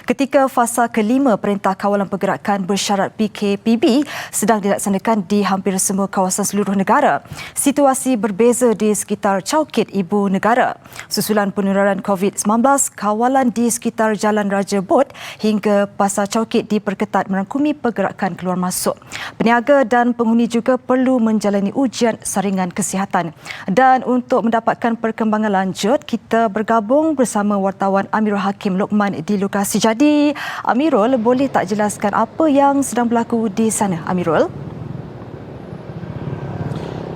Ketika fasa kelima Perintah Kawalan Pergerakan Bersyarat PKPB sedang dilaksanakan di hampir semua kawasan seluruh negara, situasi berbeza di sekitar Chowkit Ibu Negara. Susulan penularan COVID-19, kawalan di sekitar Jalan Raja Bot hingga Pasar Chowkit diperketat merangkumi pergerakan keluar masuk. Peniaga dan penghuni juga perlu menjalani ujian saringan kesihatan. Dan untuk mendapatkan perkembangan lanjut, kita bergabung bersama wartawan Amirul Hakim Lokman di lokasi. Jadi, Amirul, boleh tak jelaskan apa yang sedang berlaku di sana, Amirul?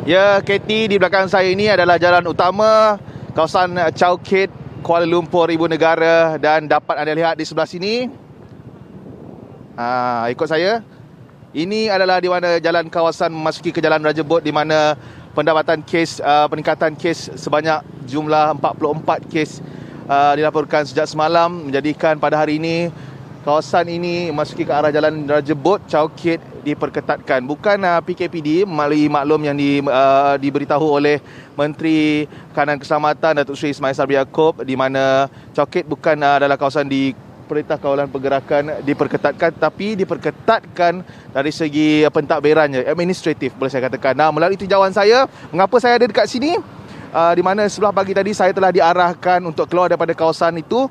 Ya, Katie, di belakang saya ini adalah jalan utama kawasan Chowkit, Kuala Lumpur, Ibu Negara, dan dapat anda lihat di sebelah sini. Ikut saya. Ini adalah di mana jalan kawasan memasuki ke Jalan Raja Bot, di mana pendapatan kes, peningkatan kes sebanyak jumlah 44 kes dilaporkan sejak semalam, menjadikan pada hari ini kawasan ini memasuki ke arah Jalan Raja Bot, Chowkit diperketatkan. Bukan PKPD melalui maklum yang diberitahu oleh Menteri Kanan Keselamatan Datuk Seri Ismail Sabri Yaakob, di mana Chowkit bukan adalah kawasan di Perintah Kawalan Pergerakan diperketatkan, tapi diperketatkan dari segi pentadbirannya, administratif boleh saya katakan. Melalui tinjauan saya, mengapa saya ada dekat sini? Di mana sebelah pagi tadi saya telah diarahkan untuk keluar daripada kawasan itu,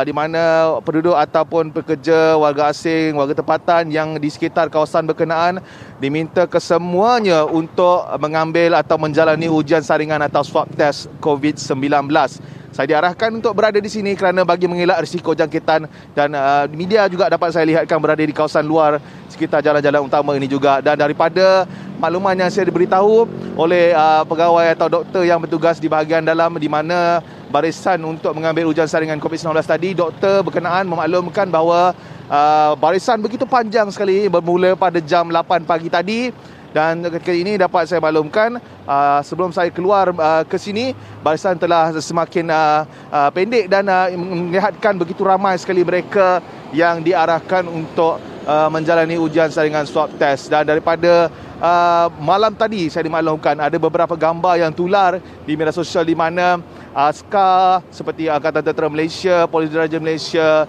di mana penduduk ataupun pekerja, warga asing, warga tempatan yang di sekitar kawasan berkenaan diminta kesemuanya untuk mengambil atau menjalani ujian saringan atau swab test COVID-19. Saya diarahkan untuk berada di sini kerana bagi mengelak risiko jangkitan, dan media juga dapat saya lihatkan berada di kawasan luar sekitar jalan-jalan utama ini juga. Dan daripada makluman yang saya diberitahu oleh pegawai atau doktor yang bertugas di bahagian dalam, di mana barisan untuk mengambil ujian saringan COVID-19 tadi, doktor berkenaan memaklumkan bahawa barisan begitu panjang sekali bermula pada jam 8 pagi tadi. Dan ketika ini dapat saya maklumkan, sebelum saya keluar ke sini, barisan telah semakin pendek dan melihatkan begitu ramai sekali mereka yang diarahkan untuk menjalani ujian saringan swab test. Dan daripada malam tadi saya dimaklumkan ada beberapa gambar yang tular di media sosial, di mana askar seperti Angkatan Tentera Malaysia, Polis Diraja Malaysia,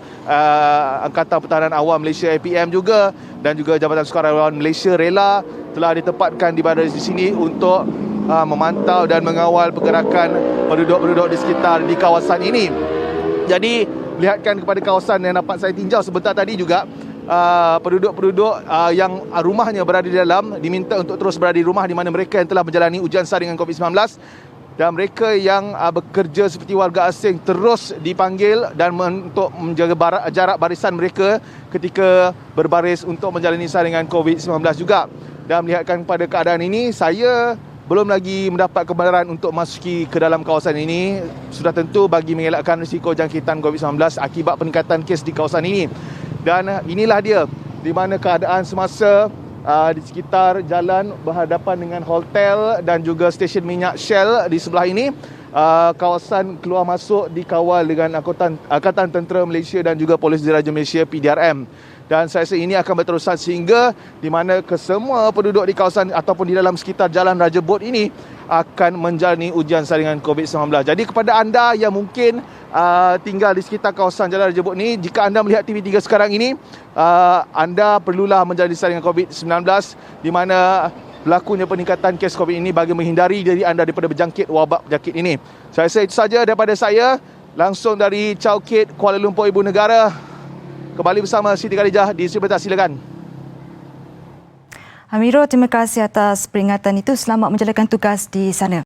Angkatan Pertahanan Awam Malaysia APM juga, dan juga Jabatan Sukarelawan Malaysia Rela telah ditempatkan di berada di sini untuk memantau dan mengawal pergerakan penduduk-penduduk di sekitar di kawasan ini. Jadi, lihatkan kepada kawasan yang dapat saya tinjau sebentar tadi juga, penduduk-penduduk yang rumahnya berada di dalam diminta untuk terus berada di rumah, di mana mereka yang telah menjalani ujian saringan COVID-19, dan mereka yang bekerja seperti warga asing terus dipanggil dan untuk menjaga jarak barisan mereka ketika berbaris untuk menjalani saringan COVID-19 juga. Dan melihatkan pada keadaan ini, saya belum lagi mendapat kebenaran untuk masuki ke dalam kawasan ini. Sudah tentu bagi mengelakkan risiko jangkitan COVID-19 akibat peningkatan kes di kawasan ini. Dan inilah dia di mana keadaan semasa di sekitar jalan berhadapan dengan hotel dan juga stesen minyak Shell di sebelah ini. Kawasan keluar masuk dikawal dengan Angkatan Tentera Malaysia dan juga Polis Diraja Malaysia PDRM. Dan saya rasa ini akan berterusan sehingga di mana kesemua penduduk di kawasan ataupun di dalam sekitar Jalan Raja Bot ini akan menjalani ujian saringan COVID-19. Jadi kepada anda yang mungkin tinggal di sekitar kawasan Jalan Raja Bot ini, jika anda melihat TV3 sekarang ini, anda perlulah menjalani saringan COVID-19, di mana berlakunya peningkatan kes COVID ini bagi menghindari diri anda daripada berjangkit wabak penyakit ini. Saya rasa itu saja daripada saya, langsung dari Chowkit, Kuala Lumpur, Ibu Negara. Kembali bersama Siti Khadijah di Sebetas, silakan. Amirul, terima kasih atas peringatan itu. Selamat menjalankan tugas di sana.